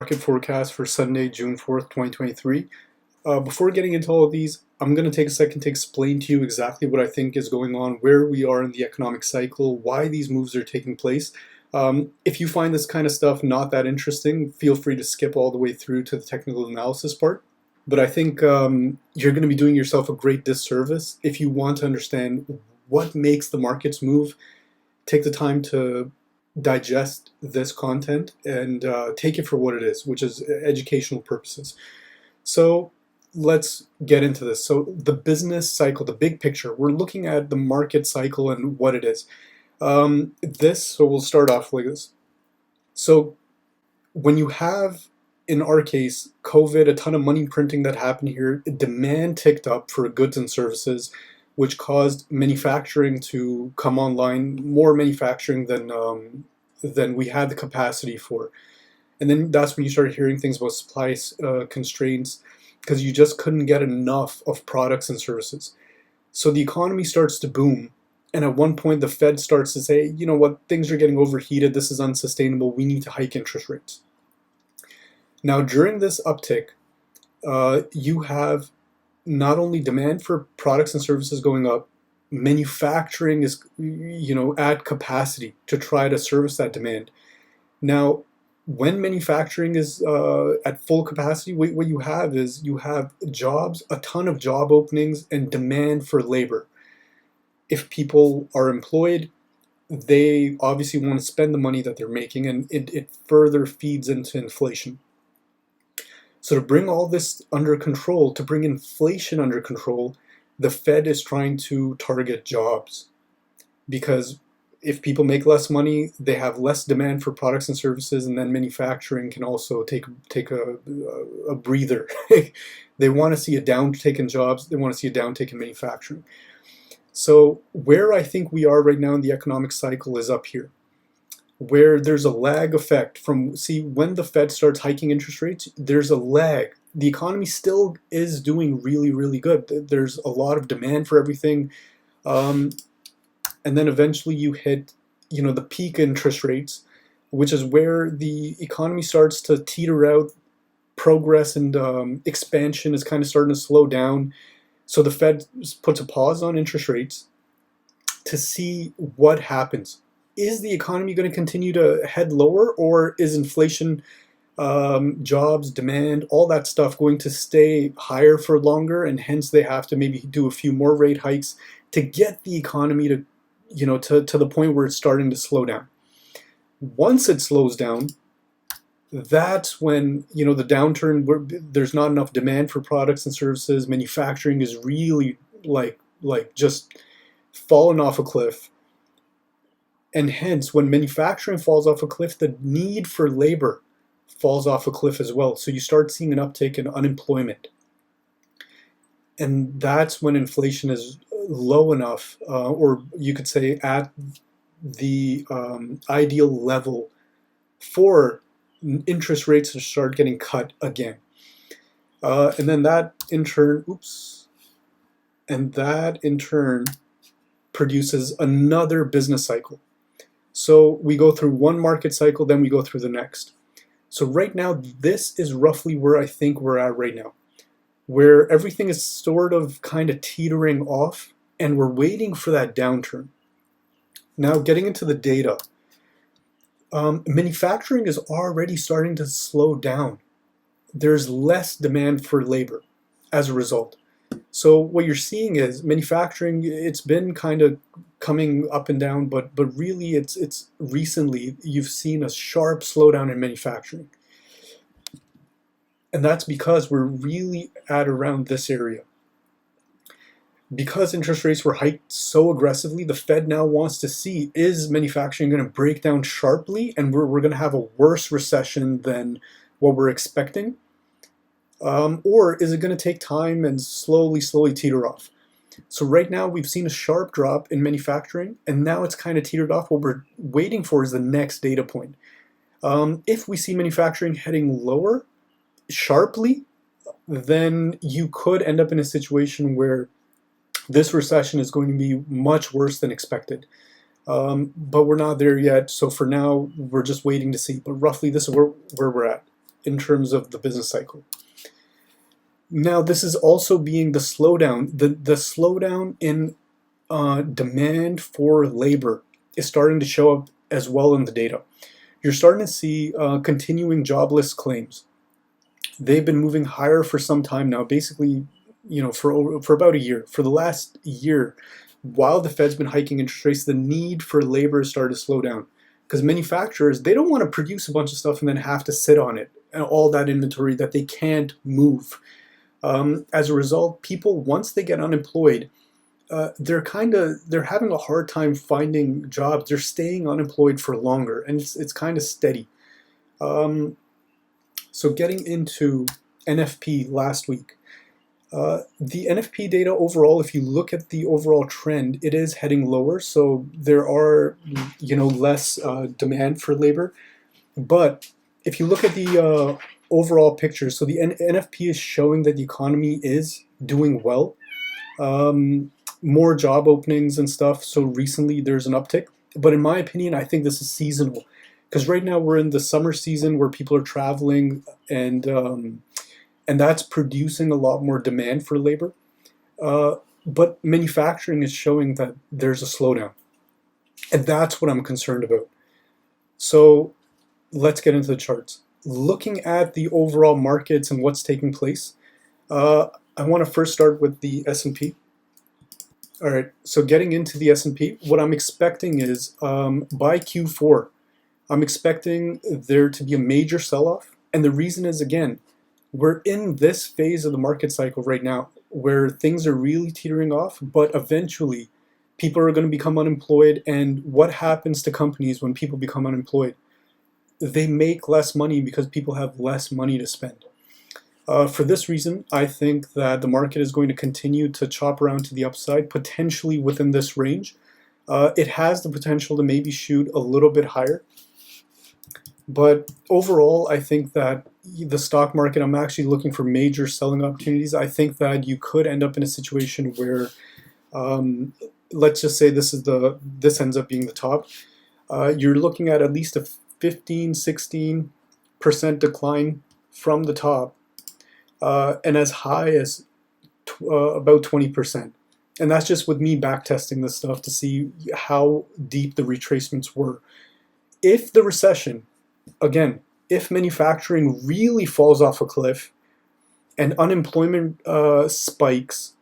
Market forecast for Sunday, June 4th, 2023. Before getting into all of these, I'm going to take a second to explain to you exactly what I think is going on, where we are in the economic cycle, why these moves are taking place. If you find this kind of stuff not that interesting, feel free to skip all the way through to the technical analysis part. But I think you're going to be doing yourself a great disservice if you want to understand what makes the markets move. Take the time to digest this content and take it for what it is, which is educational purposes. So let's get into this. So the business cycle, the big picture, we're looking at the market cycle and what it is. So we'll start off like this. So when you have, in our case, COVID, a ton of money printing that happened here, demand ticked up for goods and services, which caused manufacturing to come online, more manufacturing than we had the capacity for. And then that's when you started hearing things about supply constraints, because you just couldn't get enough of products and services. So the economy starts to boom. And at one point, the Fed starts to say, you know what, things are getting overheated. This is unsustainable. We need to hike interest rates. Now, during this uptick, you have not only demand for products and services going up, manufacturing is, at capacity to try to service that demand. Now, when manufacturing is at full capacity, what you have is you have jobs, a ton of job openings and demand for labor. If people are employed, they obviously want to spend the money that they're making, and it further feeds into inflation. So to bring all this under control, to bring inflation under control, the Fed is trying to target jobs. Because if people make less money, they have less demand for products and services, and then manufacturing can also take a breather. They want to see a downtick in jobs. They want to see a downtick in manufacturing. So where I think we are right now in the economic cycle is up here, where there's a lag effect from, when the Fed starts hiking interest rates, there's a lag. The economy still is doing really, really good. There's a lot of demand for everything. And then eventually you hit, the peak interest rates, which is where the economy starts to teeter out. Progress and expansion is kind of starting to slow down. So the Fed puts a pause on interest rates to see what happens. Is the economy going to continue to head lower, or is inflation, jobs, demand, all that stuff going to stay higher for longer, and hence they have to maybe do a few more rate hikes to get the economy to, to the point where it's starting to slow down. Once it slows down, that's when, the downturn, where there's not enough demand for products and services, manufacturing is really like just fallen off a cliff. And hence, when manufacturing falls off a cliff, the need for labor falls off a cliff as well. So you start seeing an uptick in unemployment. And that's when inflation is low enough, or you could say at the ideal level for interest rates to start getting cut again. And then that in turn, produces another business cycle. So we go through one market cycle, then we go through the next. So right now, this is roughly where I think we're at right now, where everything is sort of kind of teetering off, and we're waiting for that downturn. Now, getting into the data, manufacturing is already starting to slow down. There's less demand for labor as a result. So what you're seeing is manufacturing, it's been kind of coming up and down, but really it's recently you've seen a sharp slowdown in manufacturing. And that's because we're really at around this area. Because interest rates were hiked so aggressively, the Fed now wants to see, is manufacturing going to break down sharply and we're going to have a worse recession than what we're expecting? Or is it going to take time and slowly teeter off? So right now we've seen a sharp drop in manufacturing, and now it's kind of teetered off. What we're waiting for is the next data point. If we see manufacturing heading lower sharply, then you could end up in a situation where this recession is going to be much worse than expected. But we're not there yet. So for now, we're just waiting to see. But roughly, this is where we're at. in terms of the business cycle. Now, this is also being the slowdown. The slowdown in demand for labor is starting to show up as well in the data. You're starting to see continuing jobless claims. They've been moving higher for some time now, basically, for about a year. For the last year, while the Fed's been hiking interest rates, the need for labor has started to slow down. Because manufacturers, they don't want to produce a bunch of stuff and then have to sit on it, and all that inventory that they can't move. As a result, people, once they get unemployed, they're having a hard time finding jobs. They're staying unemployed for longer, and it's kind of steady. So getting into NFP last week, the NFP data overall, if you look at the overall trend, it is heading lower. So there are less demand for labor, but if you look at the overall picture, so the NFP is showing that the economy is doing well. More job openings and stuff. So recently there's an uptick. But in my opinion, I think this is seasonal. Because right now we're in the summer season where people are traveling, and that's producing a lot more demand for labor. But manufacturing is showing that there's a slowdown. And that's what I'm concerned about. So let's get into the charts. Looking at the overall markets and what's taking place, I want to first start with the S&P. All right, so getting into the S&P, what I'm expecting is by Q4, I'm expecting there to be a major sell-off. And the reason is, again, we're in this phase of the market cycle right now where things are really teetering off, but eventually people are going to become unemployed. And what happens to companies when people become unemployed? They make less money because people have less money to spend. For this reason, I think that the market is going to continue to chop around to the upside, potentially within this range. It has the potential to maybe shoot a little bit higher. But overall, I think that the stock market, I'm actually looking for major selling opportunities. I think that you could end up in a situation where, let's just say this ends up being the top. You're looking at least a 15-16% decline from the top, and as high as about 20%. And that's just with me backtesting this stuff to see how deep the retracements were. If the recession, again, if manufacturing really falls off a cliff and unemployment spikes,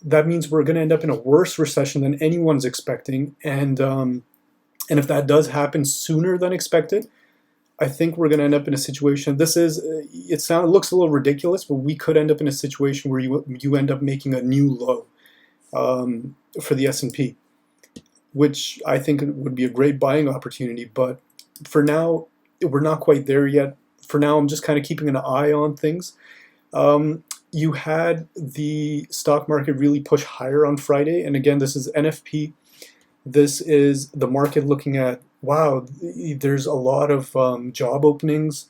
that means we're going to end up in a worse recession than anyone's expecting. And if that does happen sooner than expected, I think we're going to end up in a situation. It looks a little ridiculous, but we could end up in a situation where you end up making a new low for the S&P, which I think would be a great buying opportunity. But for now, we're not quite there yet. For now, I'm just kind of keeping an eye on things. You had the stock market really push higher on Friday, and again, this is NFP. This is the market looking at, wow, there's a lot of job openings,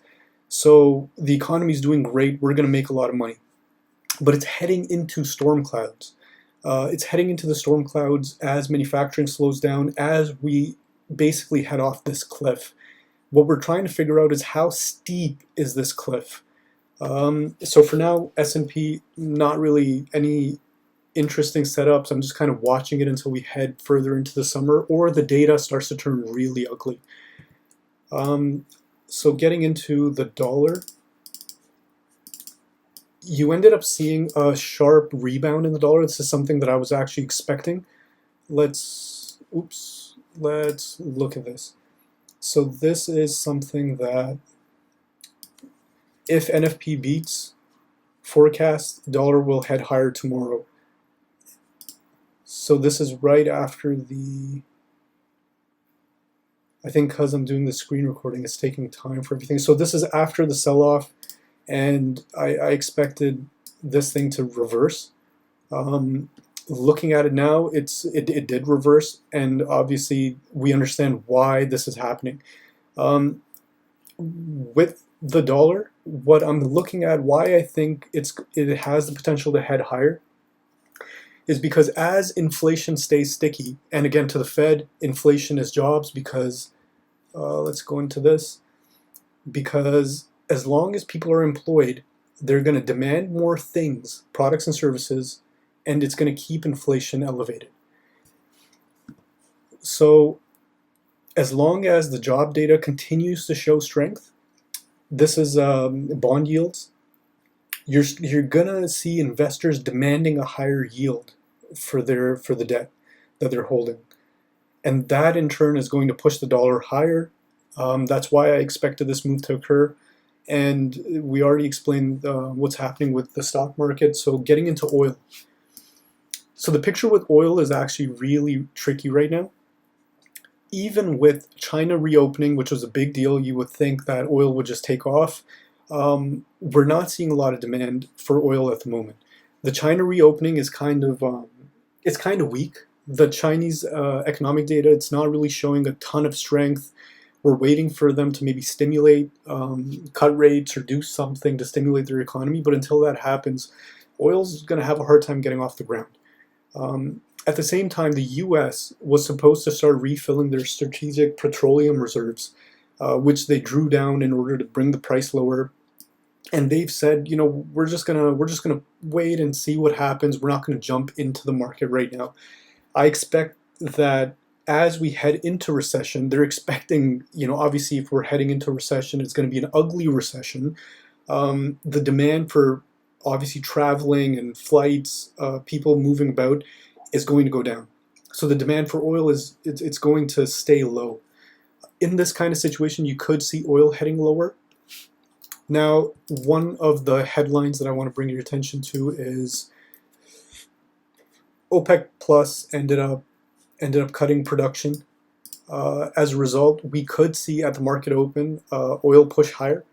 so the economy is doing great, we're going to make a lot of money. But it's heading into storm clouds. It's heading into the storm clouds as manufacturing slows down, as we basically head off this cliff. What we're trying to figure out is how steep is this cliff. So for now, S&P, not really any interesting setups. I'm just kind of watching it until we head further into the summer or the data starts to turn really ugly. So getting into the dollar, you ended up seeing a sharp rebound in the dollar. This is something that I was actually expecting. Let's look at this. So this is something that if NFP beats forecast, dollar will head higher tomorrow. So this is right after I think because I'm doing the screen recording, it's taking time for everything. So this is after the sell-off, and I expected this thing to reverse. Looking at it now, it did reverse, and obviously we understand why this is happening. With the dollar, what I'm looking at, why I think it has the potential to head higher, is because as inflation stays sticky, and again to the Fed, inflation is jobs because, let's go into this, because as long as people are employed, they're going to demand more things, products and services, and it's going to keep inflation elevated. So as long as the job data continues to show strength, this is bond yields, you're gonna see investors demanding a higher yield for the debt that they're holding, and that in turn is going to push the dollar higher. That's why I expected this move to occur, and we already explained what's happening with the stock market. So getting into oil. So the picture with oil is actually really tricky right now. Even with China reopening, which was a big deal, you would think that oil would just take off. We're not seeing a lot of demand for oil at the moment. The China reopening is kind of weak. The Chinese economic data, it's not really showing a ton of strength. We're waiting for them to maybe stimulate, cut rates, or do something to stimulate their economy. But until that happens, oil's going to have a hard time getting off the ground. At the same time, the U.S. was supposed to start refilling their strategic petroleum reserves, which they drew down in order to bring the price lower. And they've said, we're just gonna wait and see what happens. We're not going to jump into the market right now. I expect that as we head into recession, they're expecting, obviously, if we're heading into recession, it's going to be an ugly recession. The demand for obviously traveling and flights, people moving about, is going to go down. So the demand for oil it's going to stay low. In this kind of situation, you could see oil heading lower. Now, one of the headlines that I want to bring your attention to is OPEC Plus ended up cutting production. As a result, we could see at the market open oil push higher.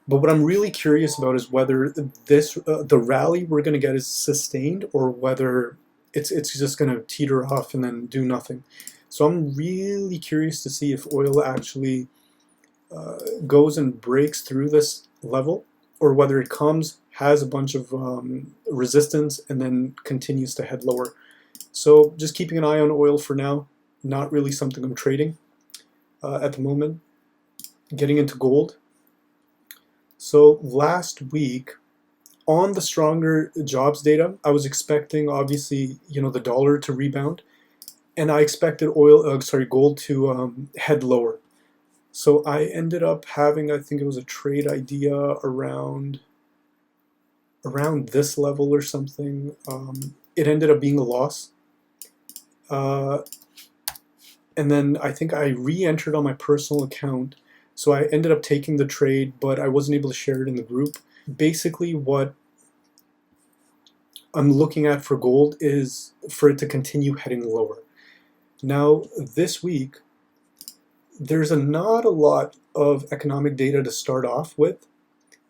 But what I'm really curious about is whether the rally we're going to get is sustained, or whether it's just going to teeter off and then do nothing. So I'm really curious to see if oil actually goes and breaks through this level, or whether it has a bunch of resistance and then continues to head lower. So just keeping an eye on oil for now. Not really something I'm trading at the moment. Getting into gold. So last week, on the stronger jobs data, I was expecting, obviously, the dollar to rebound, and I expected gold to head lower. So I ended up having, I think it was a trade idea around this level or something. It ended up being a loss. And then I think I re-entered on my personal account. So I ended up taking the trade, but I wasn't able to share it in the group. Basically, what I'm looking at for gold is for it to continue heading lower. Now, this week, there's not a lot of economic data to start off with,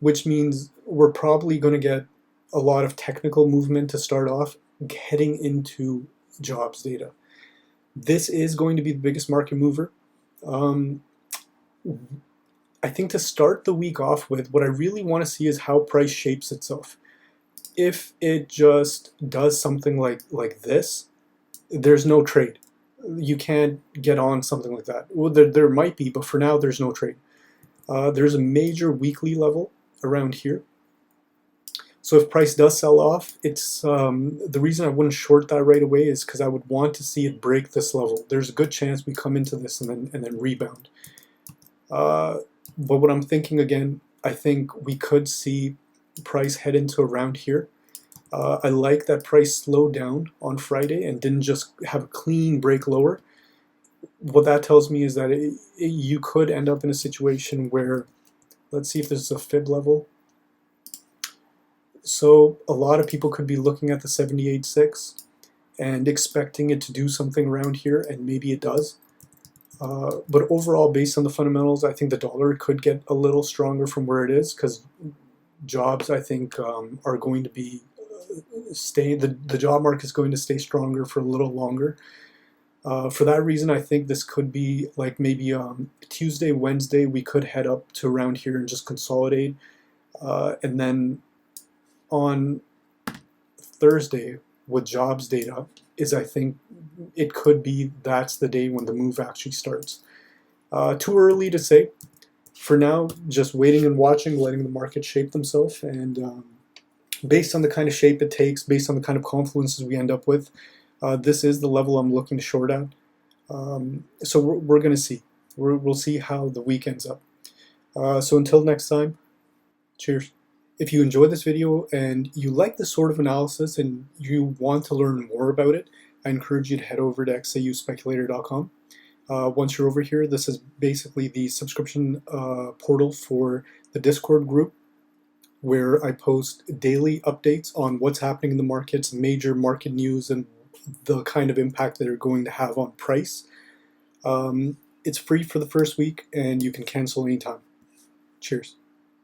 which means we're probably going to get a lot of technical movement to start off heading into jobs data. This is going to be the biggest market mover. I think to start the week off with, what I really want to see is how price shapes itself. If it just does something like this, there's no trade. You can't get on something like that. Well, there might be, but for now, there's no trade. There's a major weekly level around here. So if price does sell off, it's the reason I wouldn't short that right away is because I would want to see it break this level. There's a good chance we come into this and then rebound. But what I'm thinking again, I think we could see price head into around here. I like that price slowed down on Friday and didn't just have a clean break lower. What that tells me is that you could end up in a situation where, let's see if this is a fib level. So a lot of people could be looking at the 78.6 and expecting it to do something around here, and maybe it does. But overall, based on the fundamentals, I think the dollar could get a little stronger from where it is, because jobs, I think, are going to be the job market is going to stay stronger for a little longer. For that reason, I think this could be like maybe Tuesday, Wednesday, we could head up to around here and just consolidate. And then on Thursday with jobs data I think it could be that's the day when the move actually starts. Too early to say. for now, just waiting and watching, letting the market shape themselves, and based on the kind of shape it takes, based on the kind of confluences we end up with, this is the level I'm looking to short at. So we're going to see. We'll see how the week ends up. So until next time, cheers. If you enjoyed this video and you like this sort of analysis and you want to learn more about it, I encourage you to head over to xauspeculator.com. Once you're over here, this is basically the subscription portal for the Discord group, where I post daily updates on what's happening in the markets, major market news, and the kind of impact that they're going to have on price. It's free for the first week, and you can cancel anytime. Cheers.